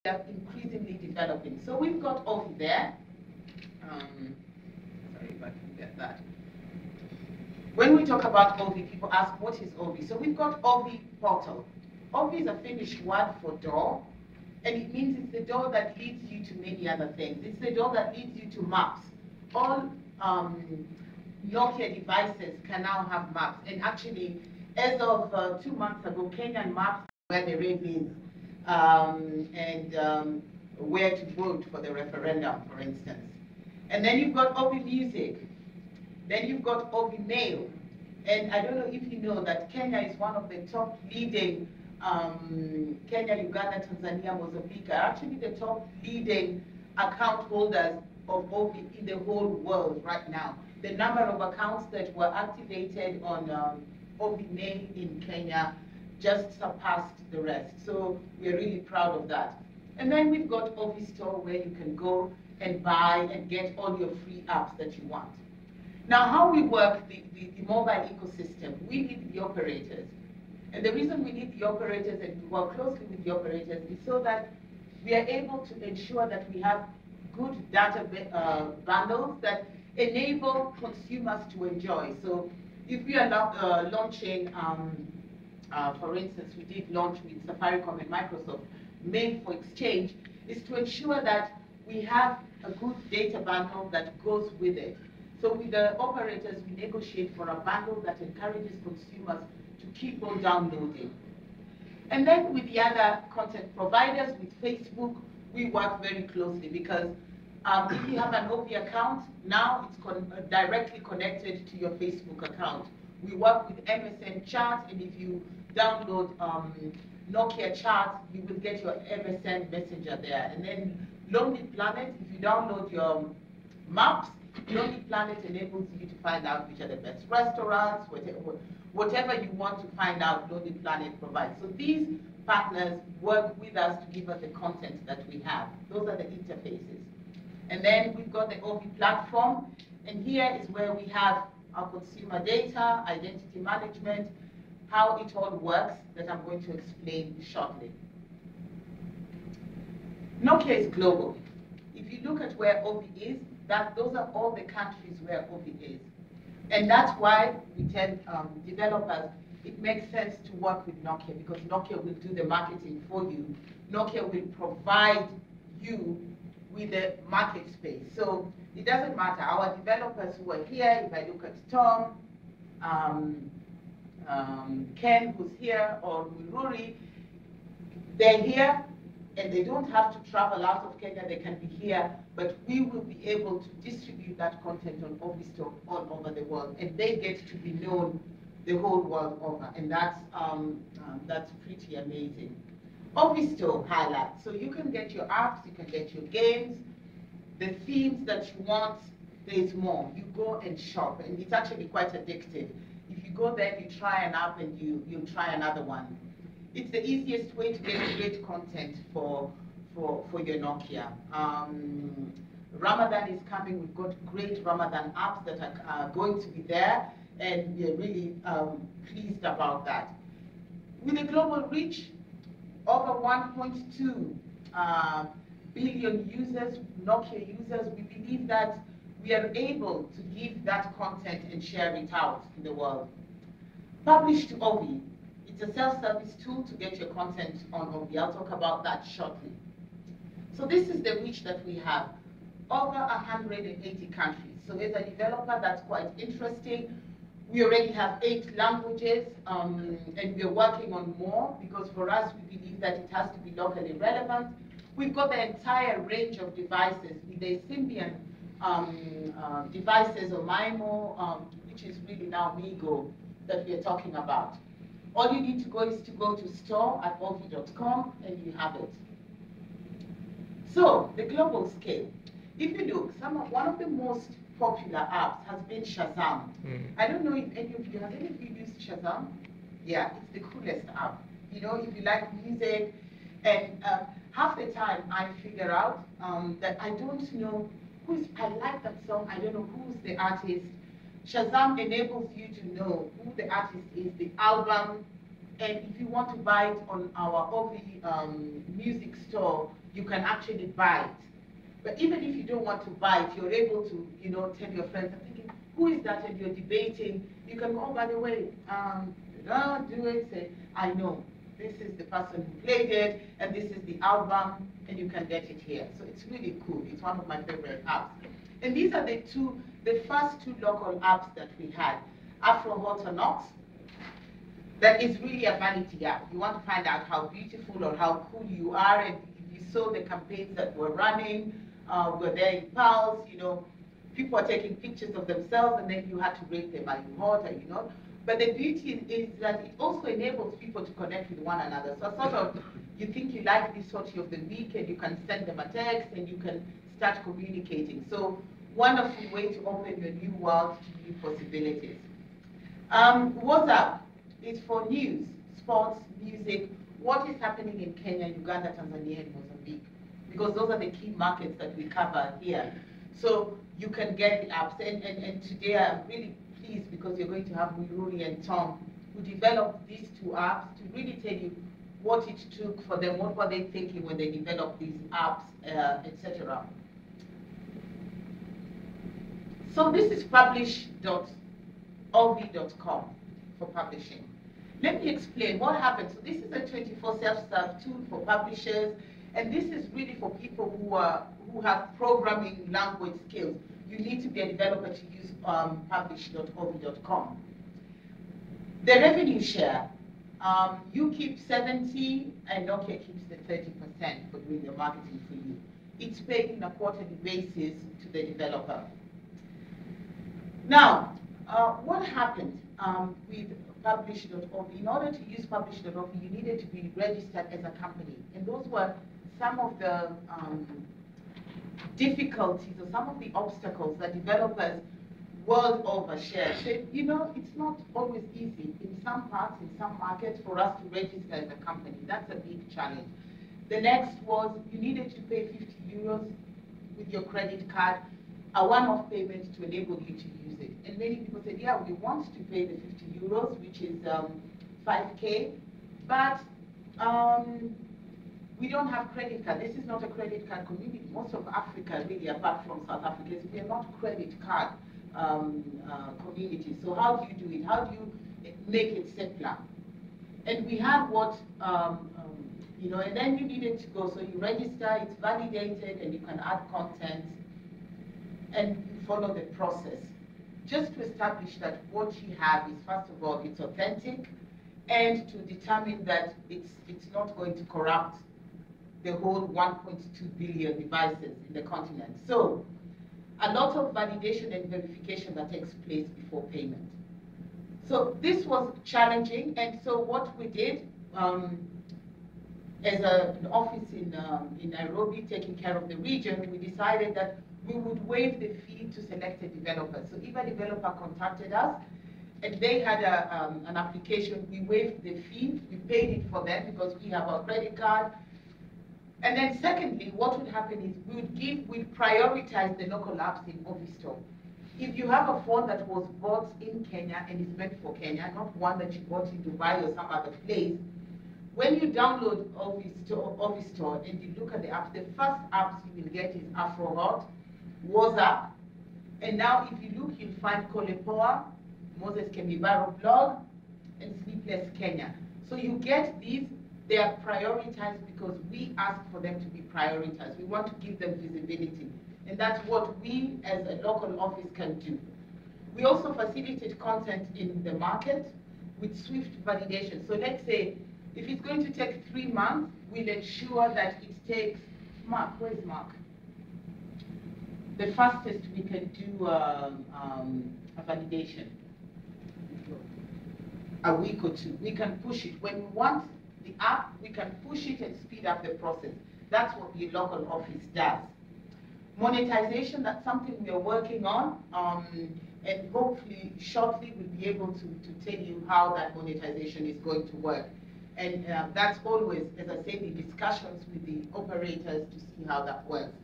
are increasingly developing. So we've got Ovi there. Sorry if I can get that. When we talk about Ovi, people ask, what is Ovi? So we've got Ovi Portal. Ovi is a Finnish word for door, and it means it's the door that leads you to many other things. It's the door that leads you to maps. All Nokia devices can now have maps, and actually, as of 2 months ago, Kenyan maps where the rave is, and where to vote for the referendum, for instance. And then you've got Ovi Music. Then you've got Ovi Mail. And I don't know if you know that Kenya is one of the top leading, Kenya, Uganda, Tanzania, Mozambique, are actually the top leading account holders of Ovi in the whole world right now. The number of accounts that were activated on Ovi Mail in Kenya just surpassed the rest. So we're really proud of that. And then we've got OviStore, where you can go and buy and get all your free apps that you want. Now, how we work the mobile ecosystem, we need the operators. And the reason we need the operators and we work closely with the operators is so that we are able to ensure that we have good data bundles that enable consumers to enjoy. So if we are launching, for instance, we did launch with Safaricom and Microsoft, Made for Exchange, is to ensure that we have a good data bundle that goes with it. So with the operators, we negotiate for a bundle that encourages consumers to keep on downloading. And then with the other content providers, with Facebook, we work very closely because if you have an Ovi account, now it's directly connected to your Facebook account. We work with MSN Chat, and if you download Nokia Chat, you will get your MSN Messenger there. And then Lonely Planet, if you download your maps, Lonely Planet enables you to find out which are the best restaurants, whatever you want to find out, Lonely Planet provides. So these partners work with us to give us the content that we have. Those are the interfaces. And then we've got the Ovi platform, and here is where we have our consumer data, identity management, how it all works, that I'm going to explain shortly. Nokia is global. If you look at where Ovi is, those are all the countries where Ovi is. And that's why we tell developers it makes sense to work with Nokia, because Nokia will do the marketing for you. Nokia will provide you with the market space. So it doesn't matter. Our developers who are here, if I look at Tom, Ken, who's here, or Miruri, they're here, and they don't have to travel out of Kenya. They can be here, but we will be able to distribute that content on OviStore all over the world, and they get to be known the whole world over, and that's pretty amazing. OviStore highlights, so you can get your apps, you can get your games, the themes that you want. There's more. You go and shop, and it's actually quite addictive. If you go there, you try an app, and you try another one. It's the easiest way to get great content for your Nokia. Ramadan is coming. We've got great Ramadan apps that are going to be there, and we're really pleased about that. With a global reach, over 1.2 billion users, Nokia users, we believe that we are able to give that content and share it out in the world. Publish to Ovi. It's a self-service tool to get your content on Ovi. I'll talk about that shortly. So this is the reach that we have. Over 180 countries. So as a developer, that's quite interesting. We already have 8 languages, and we're working on more, because for us, we believe that it has to be locally relevant. We've got the entire range of devices, the Symbian devices, or MIMO, which is really now Migo, that we are talking about. All you need to go is to go to store@ovi.com, and you have it. So the global scale. If you look, one of the most popular apps has been Shazam. I don't know if any of you, have any of you used Shazam? Yeah, it's the coolest app. You know, if you like music, and half the time I figure out that I don't know I like that song, I don't know who's the artist. Shazam enables you to know who the artist is, the album, And if you want to buy it on our Ovi music store, you can actually buy it. But even if you don't want to buy it, you're able to, you know, tell your friends, I'm thinking, who is that? And you're debating. You can go, oh, by the way, don't do it. Say, I know. This is the person who played it, and this is the album, and you can get it here. So it's really cool. It's one of my favorite apps. And these are the first two local apps that we had. Afro Hot or Not, that is really a vanity app. You want to find out how beautiful or how cool you are, and you saw the campaigns that were running, were there in Pulse, you know, people are taking pictures of themselves, and then you had to rate them, are you hot, are you not? But the beauty is that it also enables people to connect with one another. So sort of, you think you like this sort of the week, and you can send them a text, and you can start communicating. So wonderful way to open your new world to new possibilities. WhatsApp is for news, sports, music, what is happening in Kenya, Uganda, Tanzania, and Mozambique, because those are the key markets that we cover here. So you can get the apps, and today I'm really pleased because you're going to have Miruri and Tom, who developed these two apps to really tell you what it took for them, what were they thinking when they developed these apps, etc. So this is publish.ovi.com for publishing. Let me explain what happens. So this is a 24 self-serve tool for publishers, and this is really for people who have programming language skills. You need to be a developer to use publish.ovi.com. The revenue share, you keep 70 and Nokia keeps the 30% for doing the marketing for you. It's paid on a quarterly basis to the developer. Now, what happened with publish.ovi? In order to use publish.ovi, you needed to be registered as a company. And those were some of the difficulties or some of the obstacles that developers world over share. So, you know, it's not always easy in some parts, in some markets, for us to register as a company. That's a big challenge. The next was you needed to pay 50 euros with your credit card, a one-off payment to enable you to use it. And many people said, yeah, we want to pay the 50 euros, which is 5K, but we don't have credit card. This is not a credit card community. Most of Africa, really, apart from South Africa, we are not credit card community. So how do you do it? How do you make it simpler? And we had what, you know, and then you needed to go. So you register, it's validated, and you can add content, and you follow the process. Just to establish that what you have is, first of all, it's authentic, and to determine that it's not going to corrupt the whole 1.2 billion devices in the continent. So a lot of validation and verification that takes place before payment. So this was challenging, and so what we did as an office in Nairobi, taking care of the region, we decided that we would waive the fee to selected developers. So if a developer contacted us and they had an application, we waived the fee, we paid it for them because we have our credit card. And then secondly, what would happen is we'd prioritize the local apps in OviStore. If you have a phone that was bought in Kenya and is meant for Kenya, not one that you bought in Dubai or some other place, when you download OviStore and you look at the apps, the first apps you will get is AfroHot, WhatsApp, and now if you look, you'll find Kolepoa, Moses Kemibaro blog, and Sleepless Kenya. So you get these, they are prioritized because we ask for them to be prioritized. We want to give them visibility. And that's what we as a local office can do. We also facilitate content in the market with swift validation. So let's say, if it's going to take 3 months, we'll ensure that it takes, Mark, where's Mark? The fastest we can do a validation, a week or 2. We can push it. When we want the app, we can push it and speed up the process. That's what the local office does. Monetization, that's something we are working on, and hopefully shortly we'll be able to tell you how that monetization is going to work. And that's always, as I said, in discussions with the operators to see how that works.